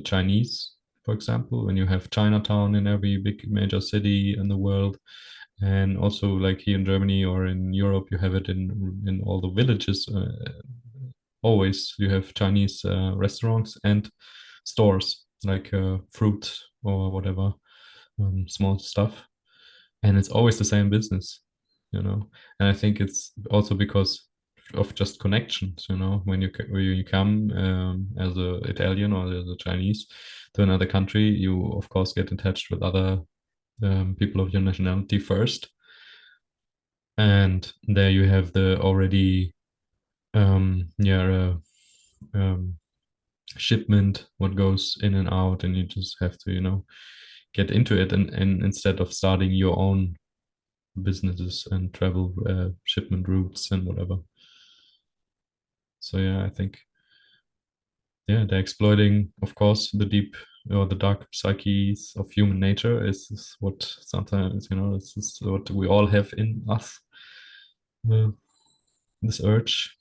Chinese, for example, when you have Chinatown in every big major city in the world, and also like here in Germany or in Europe, you have it in all the villages. Always you have Chinese restaurants and stores like fruit or whatever, small stuff, and it's always the same business, you know. And I think it's also because of just connections, you know. When you come as a Italian or as a Chinese to another country, you of course get in touch with other people of your nationality first, and there you have the already yeah um, shipment what goes in and out, and you just have to, you know, get into it, and instead of starting your own businesses and travel shipment routes and whatever. So yeah, I think yeah, they're exploiting, of course, the deep or the dark psyches of human nature is what sometimes, you know, this is what we all have in us. This urge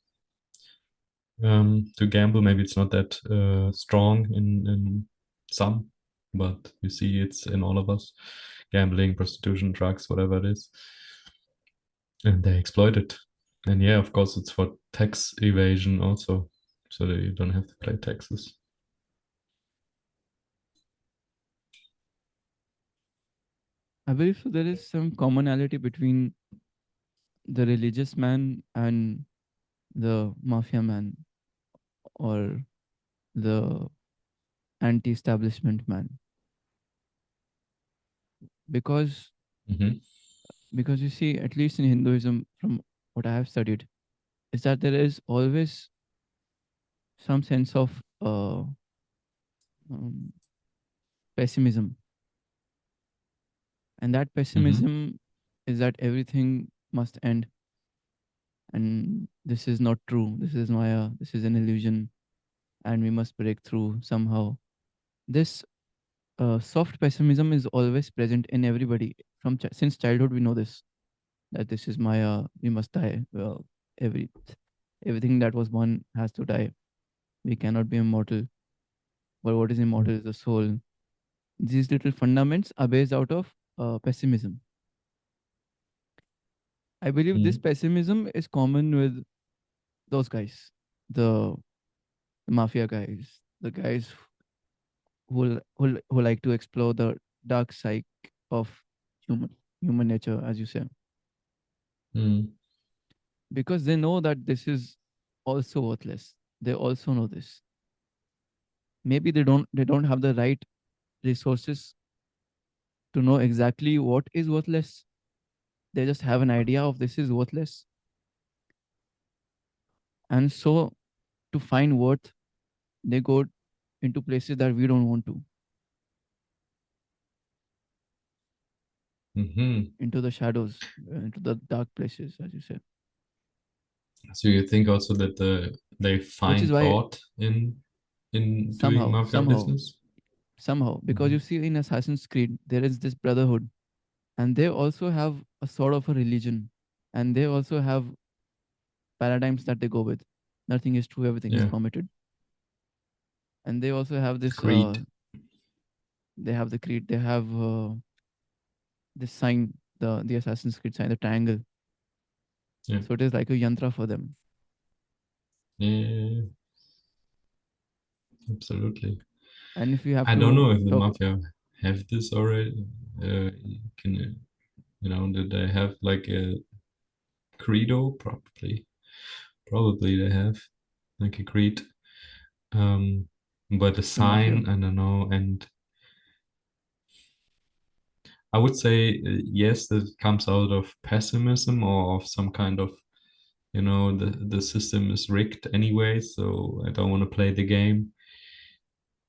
to gamble. Maybe it's not that strong in some, but you see it's in all of us. Gambling, prostitution, drugs, whatever it is, and they exploit it. And yeah, of course, it's for tax evasion also, so that you don't have to pay taxes. I believe so there is some commonality between the religious man and the mafia man, or the anti-establishment man, because Hmm. because you see, at least in Hinduism, from what I have studied, is that there is always some sense of um, pessimism, and that Hmm. pessimism is that everything must end, and this is not true, this is maya, this is an illusion, and we must break through somehow. This soft pessimism is always present in everybody from since childhood. We know this, that this is maya, we must die. Well, every everything that was born has to die. We cannot be immortal, but what is immortal is the soul. These little fundaments are based out of pessimism. I believe this Hmm. pessimism is common with those guys, the, the mafia guys, the guys who like to explore the dark side of human human nature, as you say, Hmm. because they know that this is also worthless. They also know this. Maybe they don't have the right resources to know exactly what is worthless. They just have an idea of this is worthless, and so to find worth, they go into places that we don't want to, Hmm. into the shadows, into the dark places, as you said. So you think also that they Which is find why art in doing somehow, mafia somehow, business? somehow, because you Hmm. see in Assassin's Creed there is this brotherhood, and they also have a sort of a religion, and they also have paradigms that they go with. Nothing is true, everything is Yeah, permitted, and they also have this. greed. They have the creed. They have this sign, the Assassin's Creed sign, the triangle. Yeah, So it is like a yantra for them. yeah, absolutely. And if you have I don't to know if the talk, mafia have this already. Can you know, did they have like a credo? Probably they have like a creed. Um, but a the mafia, sign, I don't know. And I would say yes, that comes out of pessimism or of some kind of, you know, the system is rigged anyway, so I don't want to play the game.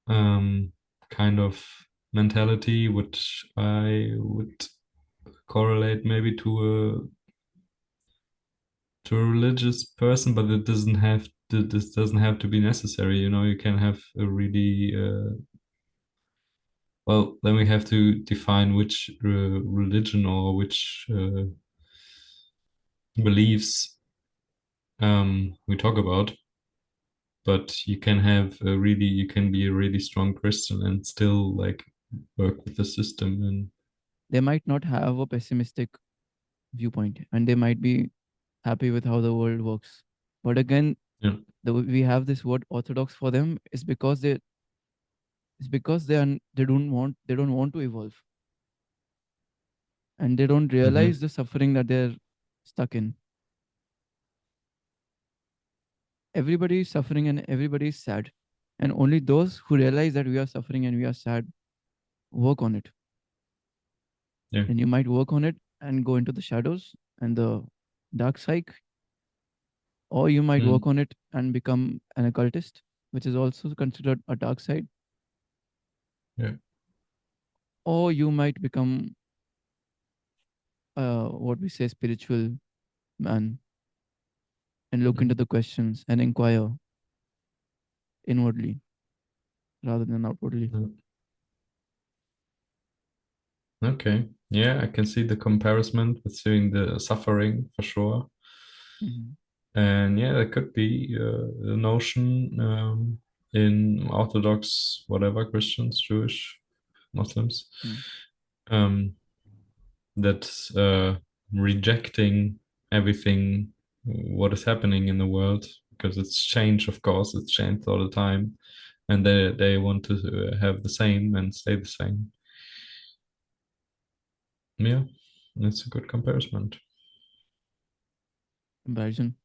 Um, kind of mentality, which I would correlate maybe to a religious person, but it doesn't have to, this doesn't have to be necessary. You know, you can have a really well. Then we have to define which religion or which beliefs we talk about. but you can have a really, you can be a really strong Christian and still like work with the system. And They might not have a pessimistic viewpoint, and they might be happy with how the world works. But again, yeah. we have this word orthodox for them is because they don't want to evolve, and they don't Hmm. realize the suffering that they're stuck in. Everybody is suffering and everybody is sad, and only those who realize that we are suffering and we are sad work on it. Yeah. And you might work on it and go into the shadows and the dark side, or you might work Mm. on it and become an occultist, which is also considered a dark side, Yeah. or you might become what we say spiritual man and look into Mm. the questions and inquire inwardly rather than outwardly. Mm. Okay. Yeah, I can see the comparison between the suffering for sure. Mhm. And yeah, there could be a notion in Orthodox, whatever, Christians, Jewish, Muslims, Mm. um, that rejecting everything what is happening in the world, because it's changed, of course, it's changed all the time, and they want to have the same and stay the same. Yeah, that's a good comparison. Comparison.